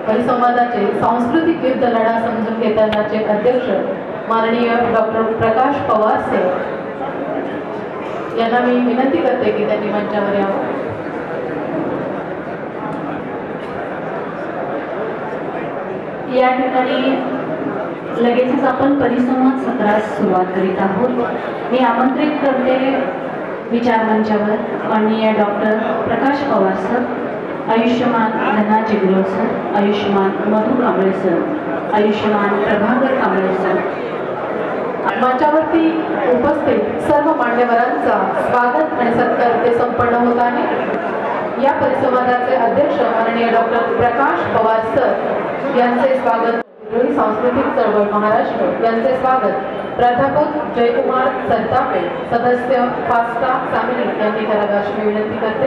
परिसंवादाचे सांस्कृतिक युद्ध लढा समजून घेतानाचे अध्यक्ष माननीय डॉक्टर प्रकाश पवार सर यांना मी विनंती करते की त्यांनी मंचावर यावं। या ठिकाणी लगेचच आपण परिसंवाद सत्रास सुरुवात करीत आहोत। मी आमंत्रित करते विचार मंचावर माननीय डॉक्टर प्रकाश पवार सर, आयुष्यमान धना चिगलोर सर, आयुष्यमान मधु कांबळे सर, आयुष्यमान प्रभाकर कांबळे सर। मंचावरती उपस्थित सर्व मान्यवरांचा स्वागत आणि सत्कार ते संपन्न होत आहे। या परिसंवादाचे अध्यक्ष माननीय डॉक्टर प्रकाश पवार सर यांचे स्वागत, विद्रोही सांस्कृतिक चळवळ महाराष्ट्र यांचे स्वागत प्राध्यापक जयकुमार संतापे, सदस्य फास्टा सांगली यांनी करावे अशी मी विनंती करते।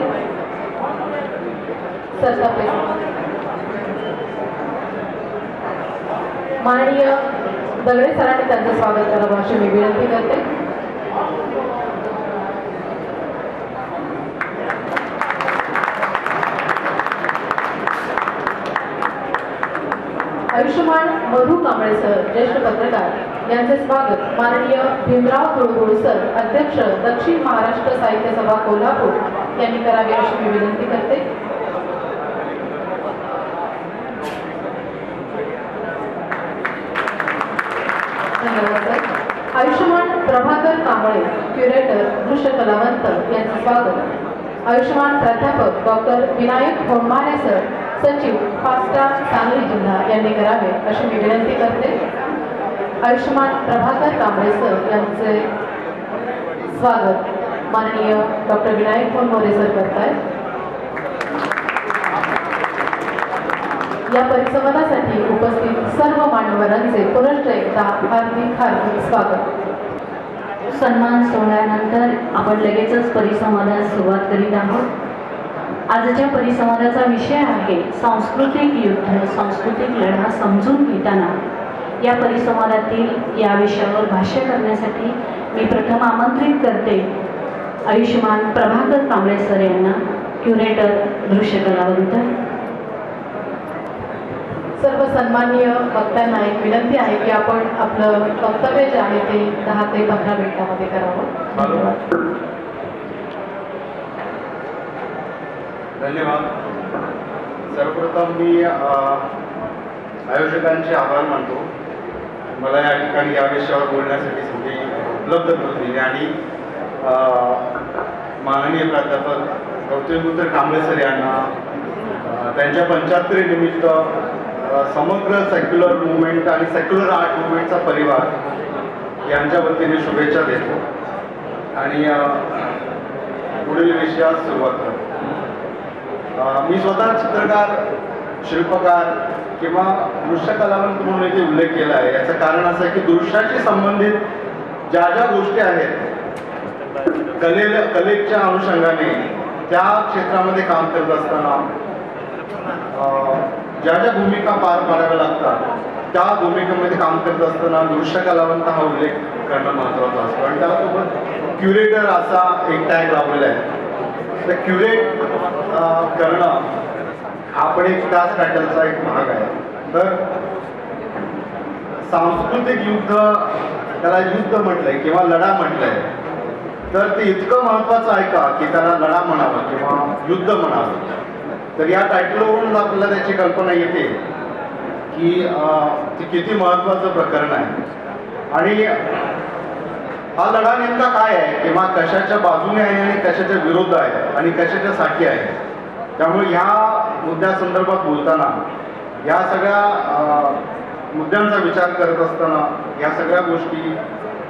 संतापे माननीय दगडे सरांनी त्यांचं स्वागत करावं अशी मी विनंती करते। आयुष्यमान मधु कांबळे सर, ज्येष्ठ पत्रकार यांचे स्वागत माननीय भीमराव तुळगुळ सर, अध्यक्ष दक्षिण महाराष्ट्र साहित्य सभा कोल्हापूर यांनी करावे अशी मी विनंती करते। धन्यवाद सर। आयुष्यमान प्रभाकर कांबळे, क्युरेटर दृश्य कलावंत यांचे स्वागत आयुष्यमान प्राध्यापक डॉक्टर विनायक होळमारे सर, सचिव फास्टा सांगली जिल्हा यांनी करावे अशी मी विनंती करते। आयुष्यमान प्रभाकर कांबळे सर यांचे स्वागत माननीय डॉक्टर विनायक होळमारे सर करतायत। या परिसंवादासाठी उपस्थित सर्व मान्यवरांचे पुनश्च एकदा हार्दिक हार्दिक स्वागत। सन्मान सोहळ्यानंतर आपण लगेचच परिसंवादास सुरुवात करीत आहोत। आजच्या परिसंवादाचा विषय आहे सांस्कृतिक युद्ध, सांस्कृतिक लढा समजून घेताना। या परिसंवादातील या विषयावर भाष्य करण्यासाठी मी प्रथम आमंत्रित करते आयुष्यमान प्रभाकर कांबळे सर यांना, क्युरेटर दृश्य कलावंत। सर्व सन्माननीय वक्त्यांना एक विनंती आहे की आपण आपलं वक्तव्य जे आहे ते 10 ते 15 मिनिटांमध्ये करावं। धन्यवाद। सर्वप्रथम मी आयोजकांचे आभार मानतो, मला या ठिकाणी या विषयावर बोलण्यासाठी संधी उपलब्ध करून दिली आणि माननीय प्राध्यापक डॉक्टर कांबळे सर यांना त्यांच्या 75 निमित्त समग्र सेक्युलर मुवमेंट आणि सेक्युलर आर्ट मुवमेंटचा परिवार यांच्या वतीने शुभेच्छा देतो आणि पुढील विषयास सुरुवात करतो। मी स्वतः चित्रकार, शिल्पकार किंवा दृश्य कलावंत म्हणून इथे उल्लेख केला आहे। याचं कारण असं आहे की दृश्याशी संबंधित ज्या ज्या गोष्टी आहेत कलेच्या अनुषंगाने त्या क्षेत्रामध्ये काम करत असताना ज्या ज्या भूमिका पार पाडाव्या लागतात त्या भूमिकेमध्ये काम करत असताना दृश्य कलावंत हा उल्लेख करणं महत्त्वाचं असतो आणि त्यासोबत क्युरेटर असा एक टॅग लावलेला आहे। तर क्युरेट करणं हा पण एक त्याच टायटलचा एक भाग आहे। तर सांस्कृतिक युद्ध, त्याला युद्ध म्हटलंय किंवा लढा म्हटलंय, तर ते इतकं महत्त्वाचं आहे का की त्याला लढा म्हणावं किंवा युद्ध म्हणावं। तर या टायटलवरून आपल्याला त्याची कल्पना येते की ते किती महत्त्वाचं प्रकरण आहे आणि हा लढा नेमका काय आहे किंवा कशाच्या बाजूने आहे आणि कशाच्या विरोध आहे आणि कशाच्या साठी आहे। त्यामुळे ह्या मुद्द्यासंदर्भात बोलताना या सगळ्या मुद्द्यांचा विचार करत असताना या सगळ्या गोष्टी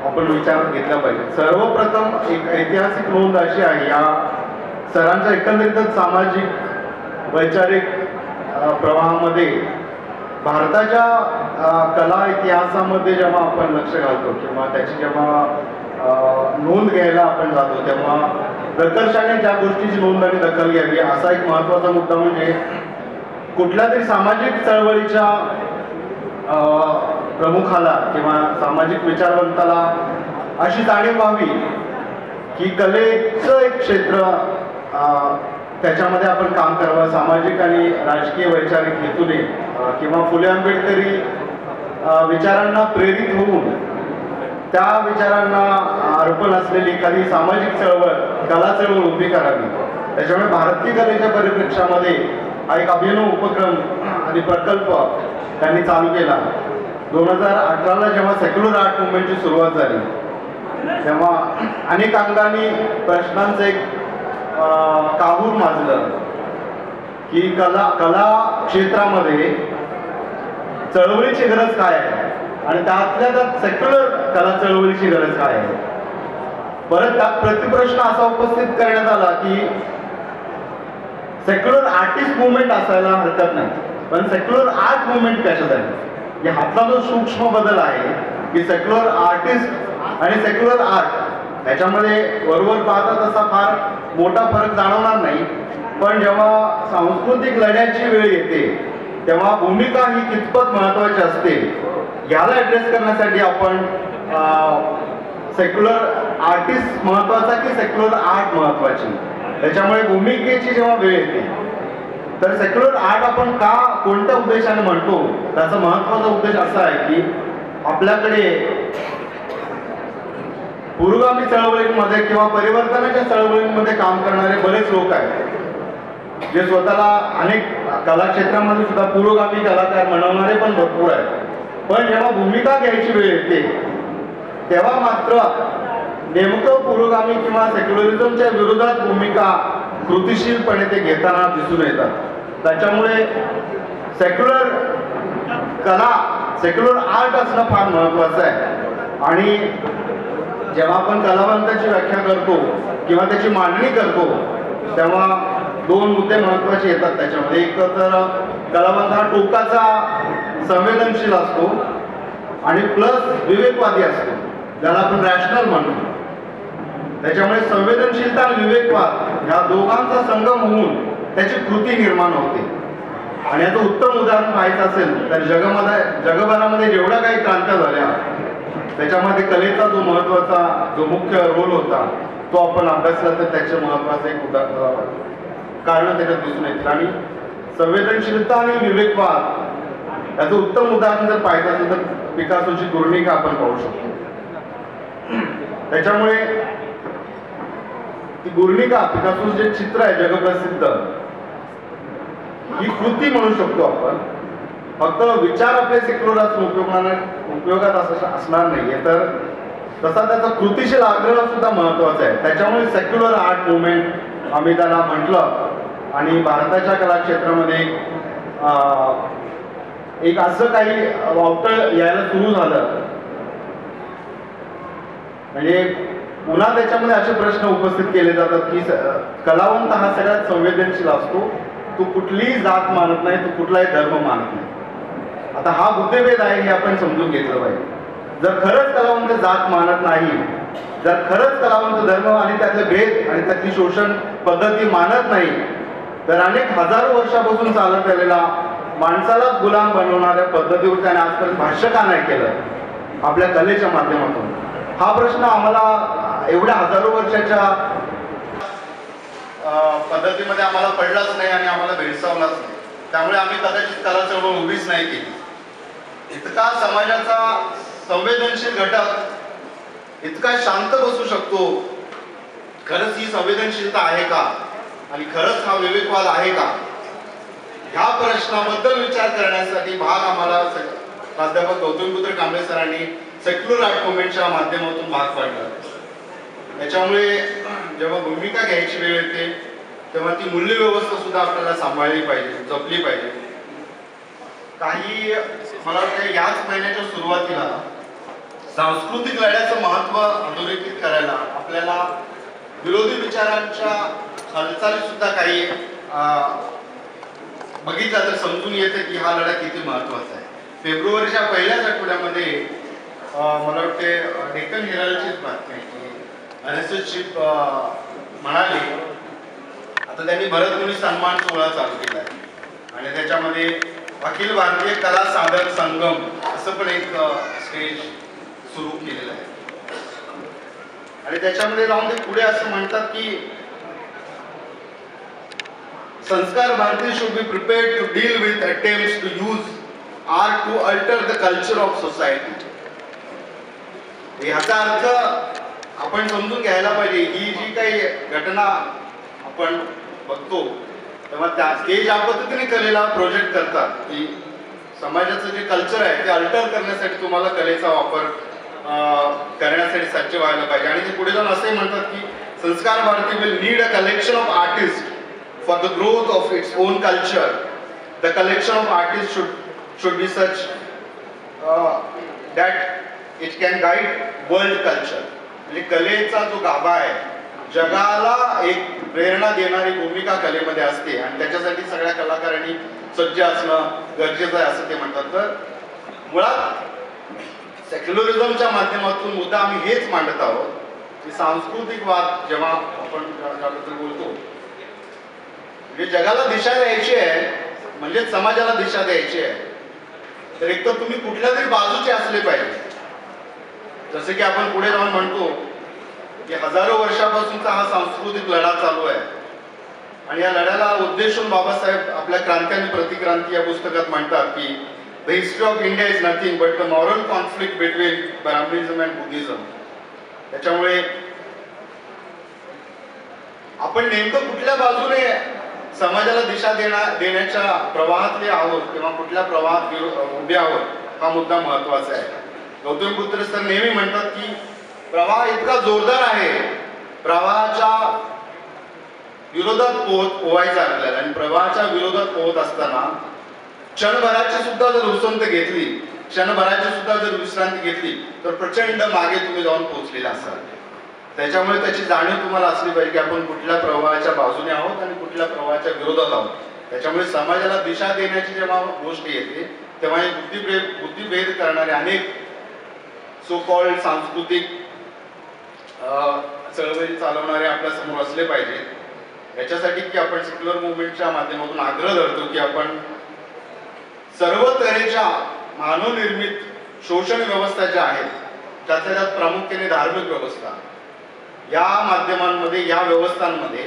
आपण विचारात घेतल्या पाहिजे। सर्वप्रथम एक ऐतिहासिक नोंद अशी आहे या सरांच्या एकंदरीतच सामाजिक वैचारिक प्रवाहामध्ये भारताच्या कला इतिहासामध्ये जेव्हा आपण लक्ष घालतो किंवा त्याची जेव्हा नोंद घ्यायला आपण जातो तेव्हा प्रकर्षाने ज्या गोष्टीची नोंद आणि दखल घ्यावी असा एक महत्त्वाचा मुद्दा म्हणजे कुठल्या तरी सामाजिक चळवळीच्या प्रमुखाला किंवा सामाजिक विचारवंताला अशी जाणीव व्हावी की कलेचं एक क्षेत्र त्याच्यामध्ये आपण काम करावं. सामाजिक आणि राजकीय वैचारिक हेतूने किंवा फुले आंबेडकरी विचारांना प्रेरित होऊन त्या विचारांना अर्पण असलेली एखादी सामाजिक चळवळ, कला चळवळ उभी करावी. त्याच्यामुळे भारतीय कलेच्या परिप्रेक्षामध्ये हा एक अभिनव उपक्रम आणि प्रकल्प त्यांनी चालू केला. 2018ला जेव्हा सेक्युलर आर्ट मुवमेंटची सुरुवात झाली तेव्हा अनेक अंगाने प्रश्नांचं एक काहूर माजलं की कला क्षेत्रामध्ये चळवळीची गरज काय आहे आणि त्यातल्या त्यात सेक्युलर कला चळवळीची गरज काय आहे. परत त्यात प्रतिप्रश्न असा उपस्थित करण्यात आला की सेक्युलर आर्टिस्ट मुवमेंट असायला हरकत नाही, पण सेक्युलर आर्ट मुवमेंट कशासाठी. हातला जो सूक्ष्म बदल आहे की सेक्युलर आर्टिस्ट आणि सेक्युलर आर्ट याच्यामध्ये वरवर पाहता तसा फार मोठा फरक जाणवणार नाही, पण जेव्हा सांस्कृतिक लढ्याची वेळ येते तेव्हा भूमिका ही कितपत महत्वाची असते याला ऍड्रेस करण्यासाठी आपण सेक्युलर आर्टिस्ट महत्वाचा की सेक्युलर आर्ट महत्वाची. त्याच्यामुळे भूमिकेची जेव्हा वेळ येते तर सेक्युलर आर्ट आपण का कोणत्या उद्देशाने म्हणतो त्याचा महत्वाचा उद्देश असा आहे की आपल्याकडे पुरोगामी चळवळींमध्ये किंवा परिवर्तनाच्या चळवळींमध्ये काम करणारे बरेच लोक आहेत जे स्वतःला अनेक कला क्षेत्रामध्ये सुद्धा पुरोगामी कलाकार म्हणवणारे पण भरपूर आहेत. पण जेव्हा भूमिका घ्यायची वेळ येते तेव्हा मात्र नेमकं पुरोगामी किंवा सेक्युलरिझमच्या विरोधात भूमिका कृतिशीलपणे ते घेताना दिसून येतात. त्याच्यामुळे सेक्युलर कला, सेक्युलर आर्ट असणं फार महत्वाचं आहे. आणि जेव्हा आपण कलावंताची व्याख्या करतो किंवा त्याची मांडणी करतो तेव्हा दोन मुद्दे महत्वाचे येतात त्याच्यामध्ये. एक तर कलावंत हा टोकाचा संवेदनशील असतो आणि प्लस विवेकवादी असतो, ज्याला आपण रॅशनल म्हणतो. त्याच्यामुळे संवेदनशीलता आणि विवेकवाद ह्या दोघांचा संगम होऊन त्याची कृती निर्माण होते. आणि याचं उत्तम उदाहरण पाहायचं असेल तर जगभरामध्ये जेवढ्या काही क्रांत्या झाल्या त्याच्यामध्ये कलेचा जो महत्वाचा जो मुख्य रोल होता तो आपण अभ्यासला तर त्याचे महत्वाचं एक उदाहरण कारण त्याच्यात दिसून येतील. आणि संवेदनशीलता आणि विवेकवाद याचं उत्तम उदाहरण जर पाहायचं असेल तर पिकासोची गुर्निका आपण पाहू शकतो. त्याच्यामुळे ती गुर्निका, पिकासोचं जे चित्र आहे जगप्रसिद्ध, ही कृती म्हणू शकतो आपण. फक्त विचार आपले सेक्युलर उपयोगात असणार नाहीये तर तसा त्याचा कृतीशील आग्रह सुद्धा महत्वाचा आहे. त्याच्यामुळे सेक्युलर आर्ट मुवमेंट आम्ही त्याला म्हटलं. आणि भारताच्या कला क्षेत्रामध्ये एक असं काही वावटळ यायला सुरू झालं म्हणजे पुन्हा त्याच्यामध्ये असे प्रश्न उपस्थित केले जातात की कलावंत हा सगळ्यात संवेदनशील असतो, तो कुठलीही जात मानत नाही, तो कुठलाही धर्म मानत नाही. आता हा बुद्धिभेद आहे हे आपण समजून घेतलं पाहिजे. जर खरंच कलावंत जात मानत नाही, जर खरंच कलावंत धर्म आणि त्यातले भेद आणि त्यातली शोषण पद्धती मानत नाही तर अनेक हजारो वर्षापासून चालत आलेला माणसालाच गुलाम बनवणाऱ्या पद्धतीवर त्याने आजपर्यंत भाष्य का नाही केलं आपल्या कलेच्या माध्यमातून. हा प्रश्न आम्हाला एवढ्या हजारो वर्षाच्या पद्धतीमध्ये आम्हाला पडलाच नाही आणि आम्हाला भेडसावलाच नाही. त्यामुळे आम्ही कदाचित कला चळवळ उभीच नाही केली. इतका समाजाचा संवेदनशील घटक इतका शांत बसू शकतो, खरंच ही संवेदनशीलता आहे का आणि खरंच हा विवेकवाद आहे का, ह्या प्रश्नाबद्दल विचार करण्यासाठी भाग आम्हाला प्राध्यापक गौतमपुत्र कांबळे सरांनी सेक्युलर आर्ट मुवमेंटच्या माध्यमातून भाग पाडला. त्याच्यामुळे जेव्हा भूमिका घ्यायची वेळ येते तेव्हा ती मूल्यव्यवस्था सुद्धा आपल्याला सांभाळली पाहिजे, जपली पाहिजे. काही मला वाटतं याच महिन्याच्या सुरुवातीला सांस्कृतिक लढ्याचं महत्त्व अधोरेखित करायला आपल्याला विरोधी विचारांच्या हालचाली सुद्धा काही बघितला तर समजून येते की हा लढा किती महत्त्वाचा आहे. फेब्रुवारीच्या पहिल्याच आठवड्यामध्ये मला वाटते डेक्कन हेराल्डचीच बातमी की RSS म्हणाले आता त्यांनी भरतमुनी सन्मान सोहळा चालू केला आहे आणि त्याच्यामध्ये अखिल भारतीय कला साधक संगम असं पण एक स्टेज सुरू केलेलं आहे. आणि त्याच्यामध्ये जाऊन ते पुढे असं म्हणतात की Sanskar Bharati should be prepared to deal with attempts to use art to alter the culture of society. याचा अर्थ आपण समजून घ्यायला पाहिजे, ही जी काही घटना आपण बघतो तेव्हा ते ज्या पद्धतीने कलेला प्रोजेक्ट करतात की समाजाचं जे कल्चर आहे ते अल्टर करण्यासाठी तुम्हाला कलेचा वापर करण्यासाठी सज्ज व्हायला पाहिजे. आणि ते पुढे जाऊन असे म्हणतात की Sanskar Bharati will need a collection of artist for the growth of its own culture. The collection of artists should be such that it can guide world culture. म्हणजे कलेचा जो गाभा आहे जगाला एक प्रेरणा देणारी भूमिका कलेमध्ये असते आणि त्याच्यासाठी सगळ्या कलाकारांनी सज्ज असणं गरजेचं आहे असं ते म्हणतात. तर मुळात सेक्युलरिझमच्या माध्यमातून मुद्दा आम्ही हेच मांडत आहोत की सांस्कृतिक वाद जेव्हा आपण त्याबद्दल बोलतो म्हणजे जगाला दिशा द्यायची आहे म्हणजे समाजाला दिशा द्यायची आहे तर एक तर तुम्ही कुठल्या तरी बाजूचे असले पाहिजे. जसे की आपण पुढे जाऊन म्हणतो की हजारो वर्षापासूनचा हा सांस्कृतिक लढा चालू आहे आणि या लढ्याला उद्देशून बाबासाहेब आपल्या क्रांती आणि प्रतिक्रांती या पुस्तकात म्हणतात की the history of India is nothing but the moral conflict between Brahmanism and Buddhism. त्याच्यामुळे आपण नेमकं कुठल्या बाजूने समाजाला दिशा देण्याच्या प्रवाहातले आहोत किंवा कुठल्या प्रवाहात उभे आहोत हा मुद्दा महत्वाचा आहे. गौतम बुद्ध सर नेहमी म्हणतात की प्रवाह इतका जोरदार आहे प्रवाहाच्या विरोधात पोहायचं आपल्याला आणि प्रवाहाच्या विरोधात पोहत असताना क्षणभराची सुद्धा जर उसंत घेतली क्षणभराची सुद्धा जर विश्रांती घेतली तर प्रचंड मागे तुम्ही जाऊन पोहोचलेला असाल. त्याच्यामुळे त्याची जाणीव तुम्हाला असली पाहिजे की आपण कुठल्या प्रवाहाच्या बाजूने आहोत आणि कुठल्या प्रवाहाच्या विरोधात आहोत. त्याच्यामुळे समाजाला दिशा देण्याची जेव्हा गोष्ट येते तेव्हा हे बुद्धिभेद करणारे अनेक सो कॉल्ड सांस्कृतिक चळवळी चालवणारे आपल्या समोर असले पाहिजेत. याच्यासाठी की आपण सेक्युलर मुवमेंटच्या माध्यमातून आग्रह धरतो की आपण सर्व तऱ्हेच्या मानवनिर्मित शोषण व्यवस्था ज्या आहेत त्यातल्या त्यात प्रामुख्याने धार्मिक व्यवस्था या माध्यमांमध्ये या व्यवस्थांमध्ये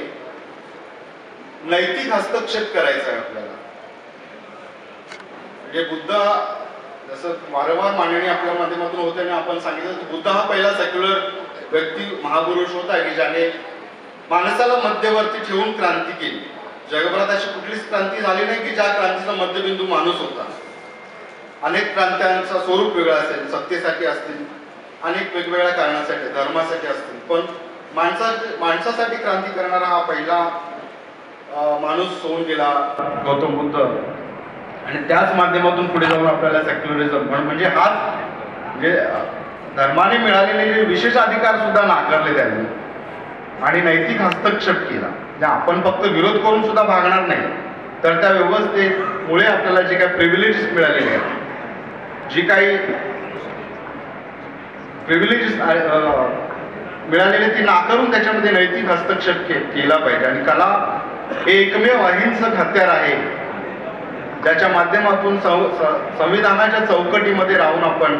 नैतिक हस्तक्षेप करायचा आहे आपल्याला. म्हणजे बुद्ध जसं वारंवार मांडणी आपल्या माध्यमातून होते आणि आपण सांगितलं की बुद्ध हा पहिला सेक्युलर व्यक्ती महापुरुष होता की ज्याने माणसाला मध्यवर्ती ठेवून क्रांती केली. जगभरात अशी कुठलीच क्रांती झाली नाही की ज्या क्रांतीचा मध्यबिंदू माणूस होता. अनेक क्रांत्यांचा स्वरूप वेगळं असेल सत्तेसाठी असतील अनेक वेगवेगळ्या कारणासाठी धर्मासाठी असतील पण माणसासाठी क्रांती करणारा हा पहिला माणूस होऊन गेला गौतम बुद्ध. आणि त्याच माध्यमातून पुढे जाऊन आपल्याला सेक्युलरिझम म्हणजे हाच म्हणजे धर्माने मिळालेले जे विशेष अधिकार सुद्धा नाकारले त्यांनी आणि नैतिक हस्तक्षेप केला. म्हणजे आपण फक्त विरोध करून सुद्धा भागणार नाही तर त्या व्यवस्थेमुळे आपल्याला जे काही प्रिव्हिलेजेस मिळालेले आहेत जी काही प्रिव्हिलेजेस मिळालेले ती नाकारून त्याच्यामध्ये नैतिक हस्तक्षेप केला पाहिजे. आणि कला हे एकमेव अहिंसक हत्यार आहे ज्याच्या माध्यमातून संविधानाच्या चौकटीमध्ये राहून आपण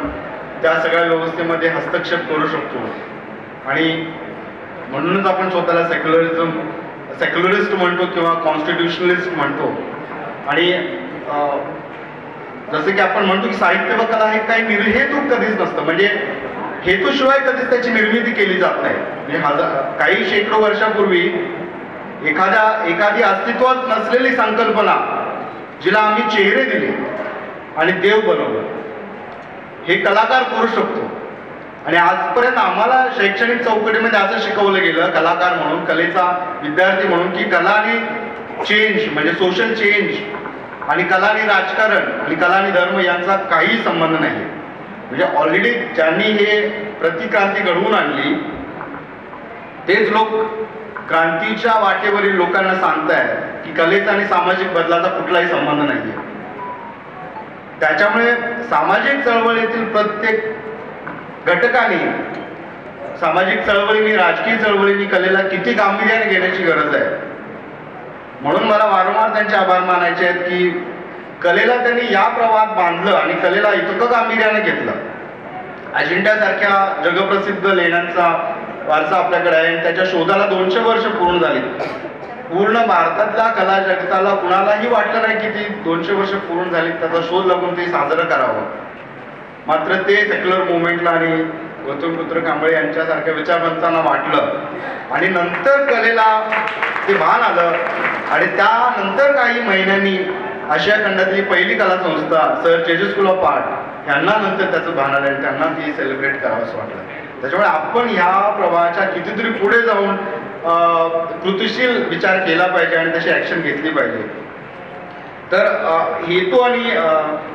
त्या सगळ्या व्यवस्थेमध्ये हस्तक्षेप करू शकतो. आणि म्हणूनच आपण स्वतःला सेक्युलरिस्ट म्हणतो किंवा कॉन्स्टिट्युशनलिस्ट म्हणतो. आणि जसं की आपण म्हणतो की साहित्य व कला हे काही निर्हेतुक कधीच नसतं म्हणजे हेतूशिवाय कधीच त्याची निर्मिती केली जात नाही. म्हणजे काही शेकडो वर्षापूर्वी एखादी अस्तित्वात नसलेली संकल्पना जिला आम्ही चेहरे दिले आणि देव बनवलं हे कलाकार करू शकतो. आणि आजपर्यंत आम्हाला शैक्षणिक चौकटीमध्ये असं शिकवलं गेलं कलाकार म्हणून कलेचा विद्यार्थी म्हणून की कला आणि चेंज म्हणजे सोशल चेंज आणि कला आणि राजकारण आणि कला आणि धर्म यांचा काही संबंध नाही. म्हणजे ऑलरेडी ज्यांनी हे प्रतिक्रांती घडवून आणली तेच लोक क्रांतीच्या वाटेवरील लोकांना सांगतायत की कलेचा आणि सामाजिक बदलाचा कुठलाही संबंध नाहीये. त्याच्यामुळे सामाजिक चळवळीतील प्रत्येक घटकाने सामाजिक चळवळींनी राजकीय चळवळींनी कलेला किती गांभीर्याने घेण्याची गरज आहे. म्हणून मला वारंवार त्यांचे आभार मानायचे आहेत की कलेला त्यांनी या प्रवाहात बांधलं आणि कलेला इतकं गांभीर्याने घेतलं. अजिंठ्यासारख्या जगप्रसिद्ध लेण्यांचा वारसा आपल्याकडे आहे. त्याच्या शोधाला 200 वर्ष पूर्ण झाली पूर्ण भारतातल्या कला जगताला कुणालाही वाटलं नाही की ती 200 वर्ष पूर्ण झाली, त्याचा शोध लागून ते साजरं करावं. मात्र ते सेक्युलर मुवमेंटला आणि गौतमपुत्र कांबळे यांच्यासारख्या विचारवंतांना वाटलं आणि नंतर कलेला ते भान आलं आणि त्यानंतर काही महिन्यांनी आशिया खंडातली पहिली कला संस्था sir JJ school of art यांना नंतर त्याचं भान आलं आणि त्यांना ती सेलिब्रेट करावं असं वाटलं. त्याच्यामुळे आपण ह्या प्रवाहाच्या कितीतरी पुढे जाऊन कृतिशील विचार केला पाहिजे आणि तशी ॲक्शन घेतली पाहिजे. तर हेतू आणि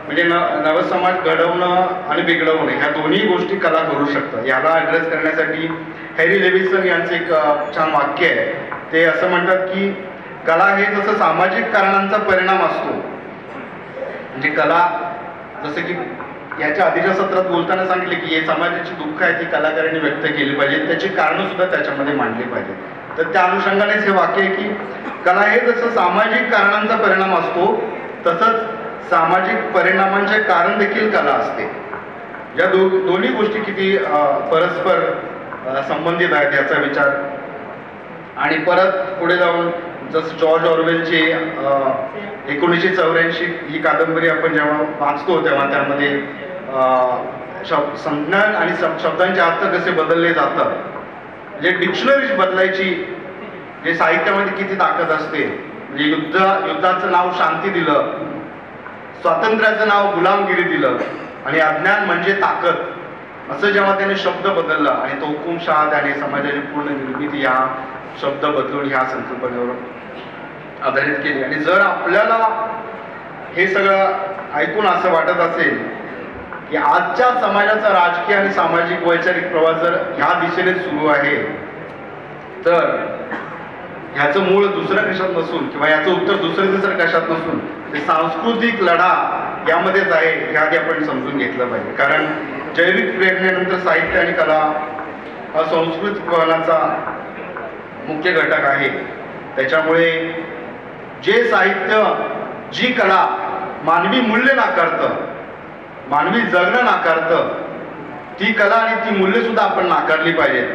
म्हणजे नवसमाज घडवणं आणि बिघडवणं ह्या दोन्ही गोष्टी कला करू शकतात. याला ॲड्रेस करण्यासाठी हॅरी लेविसन यांचं एक छान वाक्य आहे. ते असं म्हणतात की कला हे जसं सामाजिक कारणांचा परिणाम असतो, म्हणजे कला जसं की याच्या आधीच्या सत्रात बोलताना सांगितले की हे समाजाची दुःख आहे ती कलाकारांनी व्यक्त केली पाहिजे, त्याची कारणं सुद्धा त्याच्यामध्ये मांडली पाहिजे. तर त्या अनुषंगानेच हे वाक्य आहे की कला हे जसं सामाजिक कारणांचा परिणाम असतो तसंच सामाजिक परिणामांचे कारण देखील कला असते. या दोन्ही गोष्टी किती परस्पर संबंधित आहेत याचा विचार. आणि परत पुढे जाऊन जसं जॉर्ज ऑरवेलची 1984 ही कादंबरी आपण जेव्हा वाचतो तेव्हा त्यामध्ये संज्ञान आणि शब्दांचे अर्थ कसे बदलले जातात, म्हणजे डिक्शनरीज बदलायची, जे साहित्यामध्ये किती ताकद असते. म्हणजे युद्धाचं नाव शांती दिलं, स्वातंत्र्याचं नाव गुलामगिरी दिलं आणि अज्ञान म्हणजे ताकद असं जेव्हा त्याने शब्द बदलला आणि तो हुकुमशहा त्याने समाजाची पूर्ण निर्मिती ह्या शब्द बदलून ह्या संकल्पनेवर आधारित केली. आणि जर आपल्याला हे सगळं ऐकून असं वाटत असेल की आजच्या समाजाचा राजकीय आणि सामाजिक वैचारिक प्रवास जर ह्या दिशेने सुरू आहे तर ह्याचं मूळ दुसऱ्या कशात नसून किंवा याचं उत्तर दुसरं कशात नसून ते सांस्कृतिक लढा यामध्येच आहे, हे आधी आपण समजून घेतलं पाहिजे. कारण जैविक प्रेरणेनंतर साहित्य आणि कला हा सांस्कृतिक वहनाचा मुख्य घटक आहे. त्याच्यामुळे जे साहित्य, जी कला मानवी मूल्य नाकारतं, मानवी जगणं नाकारतं, ती कला आणि ती मूल्य सुद्धा आपण नाकारली पाहिजेत.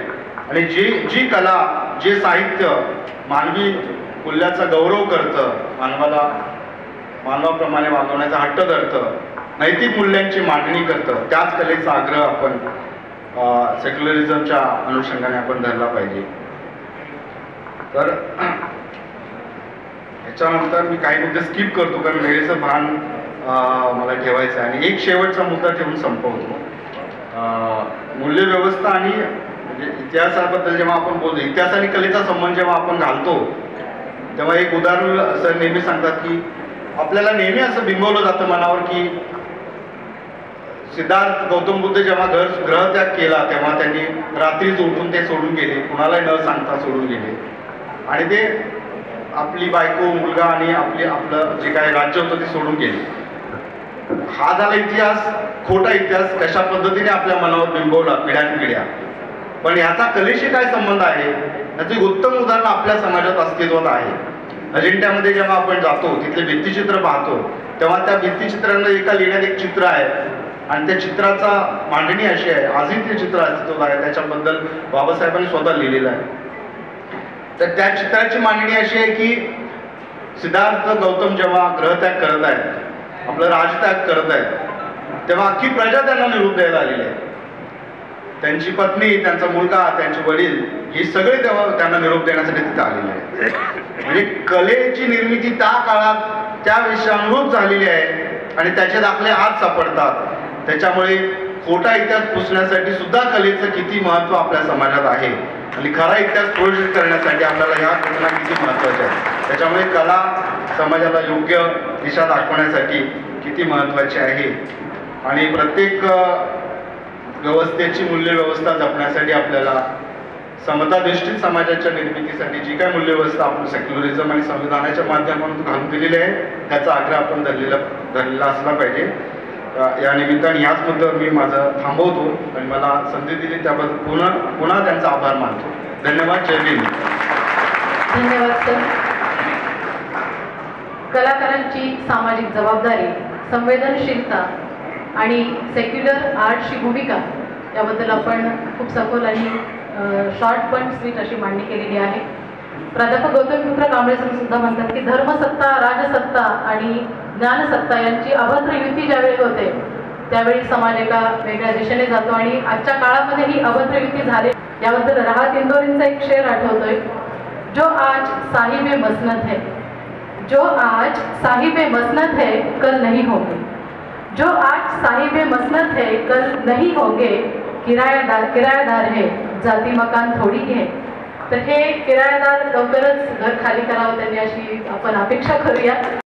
आणि जी कला, जे साहित्य मानवी मूल्याचा गौरव करतं, मानवाप्रमाणे वागवण्याचा हट्ट धरतं, नैतिक मूल्यांची मांडणी करतं, त्याच कलेचा आग्रह आपण सेक्युलरिझमच्या अनुषंगाने आपण धरला पाहिजे. तर याच्यानंतर मी काही मुद्दे स्किप करतो कारण वेळेचं भान मला ठेवायचं आहे आणि एक शेवटचा मुद्दा ठेवून संपवतो. मूल्यव्यवस्था आणि म्हणजे इतिहासाबद्दल जेव्हा आपण बोलतो, इतिहास आणि कलेचा संबंध जेव्हा आपण घालतो तेव्हा एक उदाहरण सर नेहमी सांगतात की आपल्याला नेहमी असं बिंबवलं जातं मनावर की सिद्धार्थ गौतम बुद्ध जेव्हा ग्रहत्याग केला तेव्हा त्यांनी रात्रीच उठून ते सोडून गेले, कुणालाही न सांगता सोडून गेले आणि ते आपली बायको, मुलगा आणि आपलं जे काही राज्य होतं ते सोडून गेले. हा झाला इतिहास, खोटा इतिहास कशा पद्धतीने आपल्या मनावर बिंबवला पिढ्यानपिढ्या. पण ह्याचा कलेशी काय संबंध आहे याचे उत्तम उदाहरण आपल्या समाजात अस्तित्वात आहे. अजिंठ्यामध्ये जेव्हा आपण जातो तिथले भित्तिचित्र पाहतो तेव्हा त्या भित्तिचित्रांना एका लेण्यात एक चित्र आहे आणि त्या चित्राचा मांडणी अशी आहे, आजही ते चित्र अस्तित्वात आहे, त्याच्याबद्दल बाबासाहेबांनी स्वतः लिहिलेलं आहे. तर त्या चित्राची मांडणी अशी आहे की सिद्धार्थ गौतम जेव्हा ग्रहत्याग करत आहेत, आपलं राजत्याग करत आहेत, तेव्हा अख्खी प्रजा त्यांना निरोप द्यायला आलेली आहे. त्यांची पत्नी, त्यांचा मुलगा, त्यांचे वडील हे सगळे तेव्हा त्यांना निरोप देण्यासाठी तिथे आलेले आहेत. म्हणजे कलेची निर्मिती त्या काळात त्या विषयानुरूप झालेली आहे आणि त्याचे दाखले आज सापडतात. त्याच्यामुळे खोटा इतिहास पुसण्यासाठी सुद्धा कलेचं किती महत्त्व आपल्या समाजात आहे आणि खरा इतिहास प्रोजेक्ट करण्यासाठी आपल्याला ह्या घटना किती महत्त्वाच्या आहेत. त्याच्यामुळे कला समाजाला योग्य दिशा दाखवण्यासाठी किती महत्त्वाची आहे आणि प्रत्येक व्यवस्थेची मूल्यव्यवस्था जपण्यासाठी आपल्याला समताधिष्ठित समाजाच्या निर्मितीसाठी जी काय मूल्यव्यवस्था आपण सेक्युलरिझम आणि संविधानाच्या माध्यमातून घालून दिलेली आहे त्याचा आग्रह आपण धरलेला असला पाहिजे. या निमित्ताने याच मुद्द्यावर मी माझं थांबवतो आणि मला संधी दिली त्याबद्दल पुन्हा त्यांचा आभार मानतो. धन्यवाद. जय भीम. धन्यवाद सर. कलाकारांची सामाजिक जबाबदारी, संवेदनशीलता आणि सेक्युलर आर्टची भूमिका याबद्दल आपण खूप सखोल आणि शॉर्ट पण स्वीट अशी मांडणी केलेली आहे. प्राध्यापक गौतमपुत्र कांबळे सर सुद्धा म्हणतात की धर्मसत्ता, राजसत्ता आणि ज्ञानसत्ता यांची अभद्र युती ज्यावेळी होते त्यावेळी समाज एका वेगळ्या दिशेने जातो आणि आजच्या काळामध्ये ही अभद्र युती झाली. याबद्दल राहत इंदोरींचा एक शेर आठवतोय, जो आज साहिबे मसनत है, जो आज साहिबे मसनत है कल नहीं होंगे, जो आज साहिबे मसनत है कल नहीं होंगे, किरायादार है जाती मकान थोडी है. तर हे किरायादार लवकरच घर खाली करावं त्यांनी अशी आपण अपेक्षा करूया.